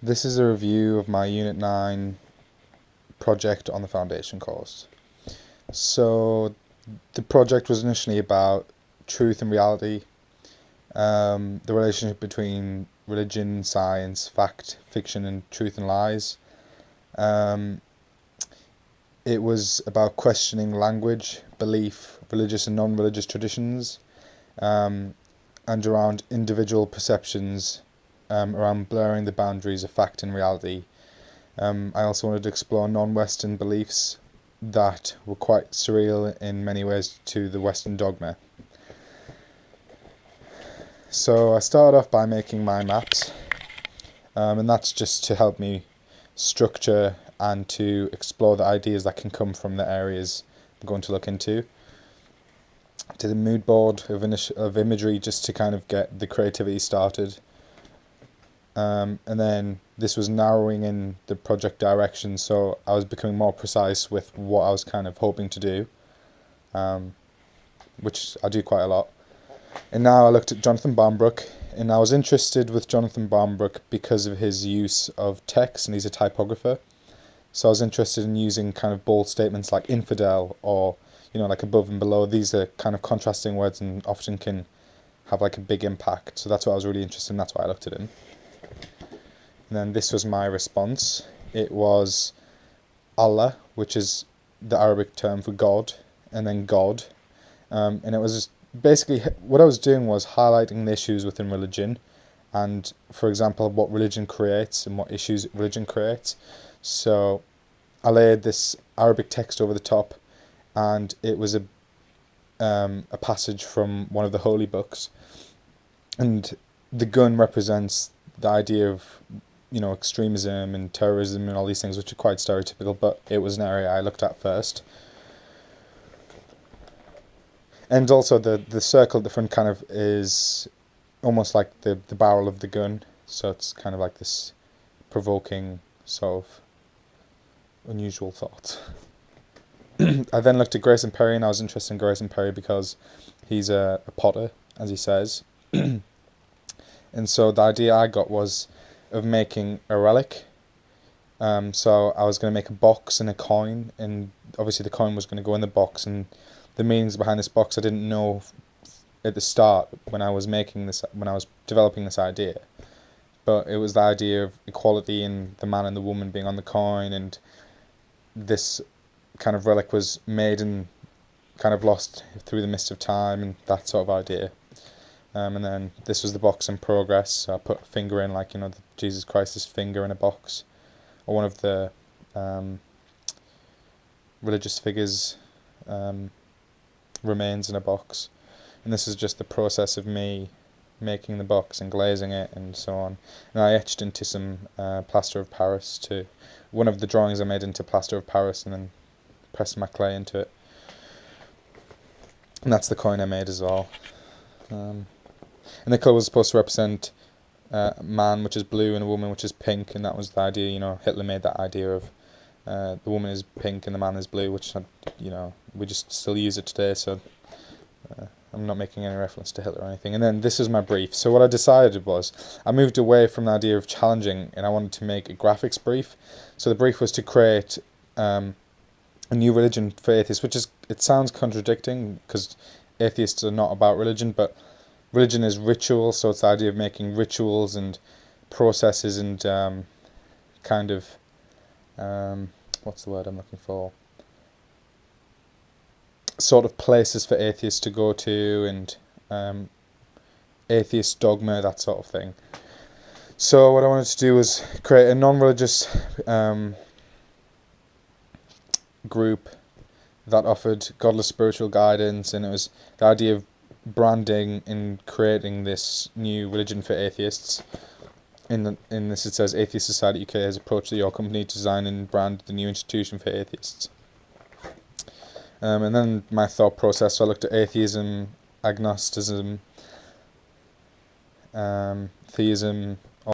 This is a review of my Unit 9 project on the foundation course. So, the project was initially about truth and reality, the relationship between religion, science, fact, fiction, and truth and lies. Um, it was about questioning language, belief, religious and non religious traditions, um, and around individual perceptions, around blurring the boundaries of fact and reality. I also wanted to explore non-Western beliefs that were quite surreal in many ways to the Western dogma. So I started off by making my maps, and that's just to help me structure and to explore the ideas that can come from the areas I'm going to look into. Did a mood board of imagery just to kind of get the creativity started. And then this was narrowing in the project direction, so I was becoming more precise with what I was kind of hoping to do, which I do quite a lot. And now I looked at Jonathan Barnbrook, and I was interested with Jonathan Barnbrook because of his use of text, and he's a typographer. So I was interested in using kind of bold statements like infidel or, like above and below. These are kind of contrasting words and often can have like a big impact. So that's what I was really interested in. That's why I looked at him. And then this was my response. It was Allah, which is the Arabic term for God, and then God. And it was just basically what I was doing was highlighting the issues within religion, and for example, what religion creates and what issues religion creates. So I laid this Arabic text over the top, and it was a passage from one of the holy books, and the gun represents the idea of extremism and terrorism and all these things, which are quite stereotypical, but it was an area I looked at first. And also the circle at the front kind of is almost like the barrel of the gun, so it's kind of like this provoking sort of unusual thought. I then looked at Grayson Perry, and I was interested in Grayson Perry because he's a potter, as he says. And so the idea I got was of making a relic. So I was going to make a box and a coin, and obviously the coin was going to go in the box, and the meanings behind this box I didn't know at the start when I was developing this idea. But it was the idea of equality and the man and the woman being on the coin, and this kind of relic was made and kind of lost through the mist of time, and that sort of idea. And then this was the box in progress, so I put a finger in, like, Jesus Christ's finger in a box, or one of the religious figures' remains in a box. And this is just the process of me making the box and glazing it and so on. And I etched into some plaster of Paris to one of the drawings I made into plaster of Paris, and then pressed my clay into it. And that's the coin I made as well. And the colour was supposed to represent a man, which is blue, and a woman, which is pink, and that was the idea. Hitler made that idea of the woman is pink and the man is blue, which we just still use it today. So I'm not making any reference to Hitler or anything. And then this is my brief. So what I decided was I moved away from the idea of challenging, and I wanted to make a graphics brief. So the brief was to create a new religion for atheists, it sounds contradicting because atheists are not about religion, but religion is ritual, so it's the idea of making rituals and processes and kind of what's the word I'm looking for? Sort of places for atheists to go to, and atheist dogma, that sort of thing. So what I wanted to do was create a non-religious group that offered godless spiritual guidance, and it was the idea of branding and creating this new religion for atheists. In this it says Atheist Society UK has approached your company to design and brand the new institution for atheists. And then my thought process, so I looked at atheism, agnosticism, theism,